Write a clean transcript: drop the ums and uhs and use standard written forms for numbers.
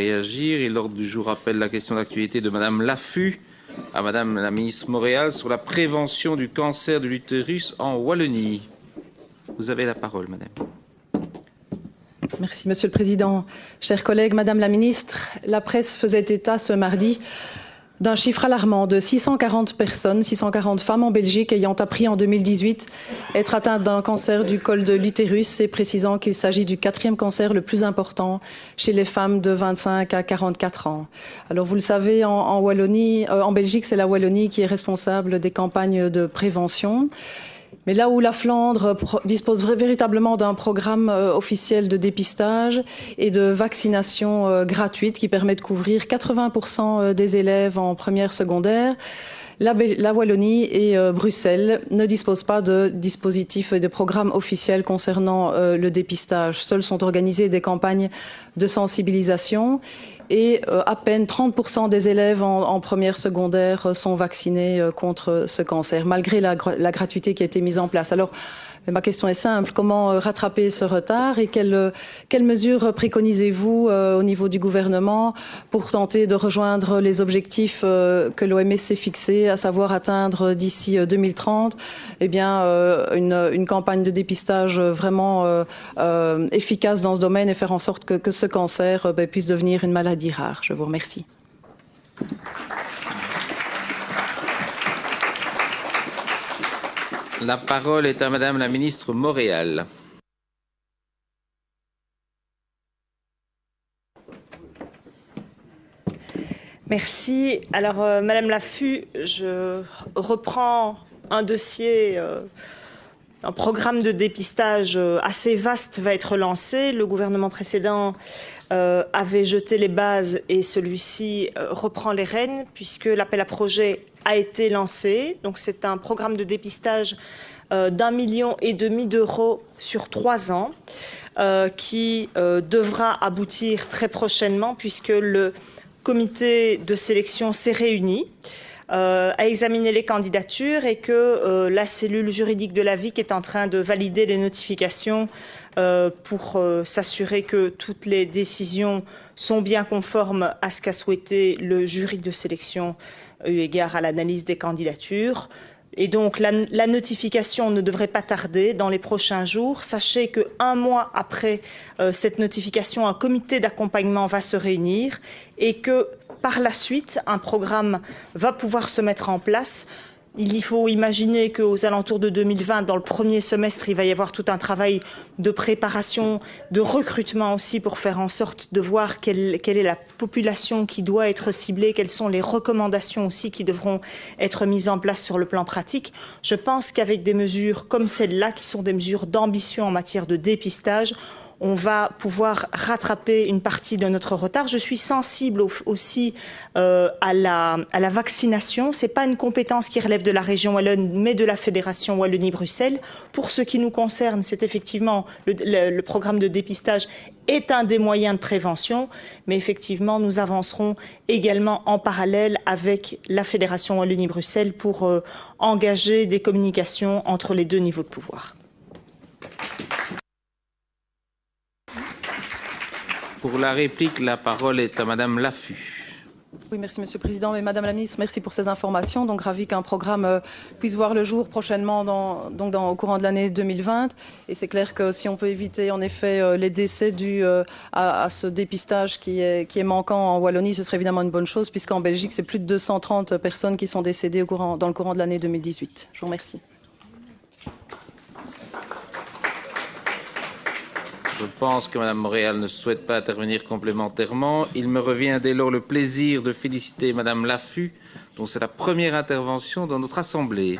Réagir et l'ordre du jour appelle la question d'actualité de Madame Laffu à Madame la ministre Montréal sur la prévention du cancer de l'utérus en Wallonie. Vous avez la parole, Madame. Merci, Monsieur le Président. Chers collègues, Madame la ministre, la presse faisait état ce mardi d'un chiffre alarmant de 640 personnes, 640 femmes en Belgique ayant appris en 2018 être atteintes d'un cancer du col de l'utérus et précisant qu'il s'agit du 4e cancer le plus important chez les femmes de 25 à 44 ans. Alors vous le savez, en Wallonie, en Belgique, c'est la Wallonie qui est responsable des campagnes de prévention. Mais là où la Flandre dispose véritablement d'un programme officiel de dépistage et de vaccination gratuite qui permet de couvrir 80% des élèves en première secondaire, la Wallonie et Bruxelles ne disposent pas de dispositifs et de programmes officiels concernant le dépistage. Seuls sont organisées des campagnes de sensibilisation. Et à peine 30% des élèves en première secondaire sont vaccinés contre ce cancer, malgré la gratuité qui a été mise en place. Alors, ma question est simple, comment rattraper ce retard et quelles mesures préconisez-vous au niveau du gouvernement pour tenter de rejoindre les objectifs que l'OMS s'est fixés, à savoir atteindre d'ici 2030 une campagne de dépistage vraiment efficace dans ce domaine et faire en sorte que ce cancer puisse devenir une maladie rare. Je vous remercie. La parole est à Madame la ministre Montréal. Merci. Alors, Madame Laffu, je reprends un dossier, un programme de dépistage assez vaste va être lancé. Le gouvernement précédent avait jeté les bases et celui-ci reprend les rênes puisque l'appel à projet a été lancé. Donc c'est un programme de dépistage d'1,5 million d'euros sur 3 ans qui devra aboutir très prochainement puisque le comité de sélection s'est réuni, a examiné les candidatures et que la cellule juridique de la VIC est en train de valider les notifications pour s'assurer que toutes les décisions sont bien conformes à ce qu'a souhaité le jury de sélection eu égard à l'analyse des candidatures. Et donc la notification ne devrait pas tarder dans les prochains jours. Sachez qu'un mois après cette notification, un comité d'accompagnement va se réunir et que par la suite, un programme va pouvoir se mettre en place. Il faut imaginer qu'aux alentours de 2020, dans le premier semestre, il va y avoir tout un travail de préparation, de recrutement aussi pour faire en sorte de voir quelle est la population qui doit être ciblée, quelles sont les recommandations aussi qui devront être mises en place sur le plan pratique. Je pense qu'avec des mesures comme celle-là, qui sont des mesures d'ambition en matière de dépistage, on va pouvoir rattraper une partie de notre retard. Je suis sensible aussi à la vaccination. Ce n'est pas une compétence qui relève de la région wallonne, mais de la Fédération Wallonie-Bruxelles. Pour ce qui nous concerne, c'est effectivement le programme de dépistage est un des moyens de prévention, mais effectivement, nous avancerons également en parallèle avec la Fédération Wallonie-Bruxelles pour engager des communications entre les deux niveaux de pouvoir. Pour la réplique, la parole est à Madame Laffu. Oui, merci Monsieur le Président. Mais Madame la Ministre, merci pour ces informations. Donc, ravi qu'un programme puisse voir le jour prochainement au courant de l'année 2020. Et c'est clair que si on peut éviter en effet les décès dus à ce dépistage qui est manquant en Wallonie, ce serait évidemment une bonne chose, puisqu'en Belgique, c'est plus de 230 personnes qui sont décédées dans le courant de l'année 2018. Je vous remercie. Je pense que Mme Montréal ne souhaite pas intervenir complémentairement. Il me revient dès lors le plaisir de féliciter Mme Laffu, dont c'est la première intervention dans notre Assemblée.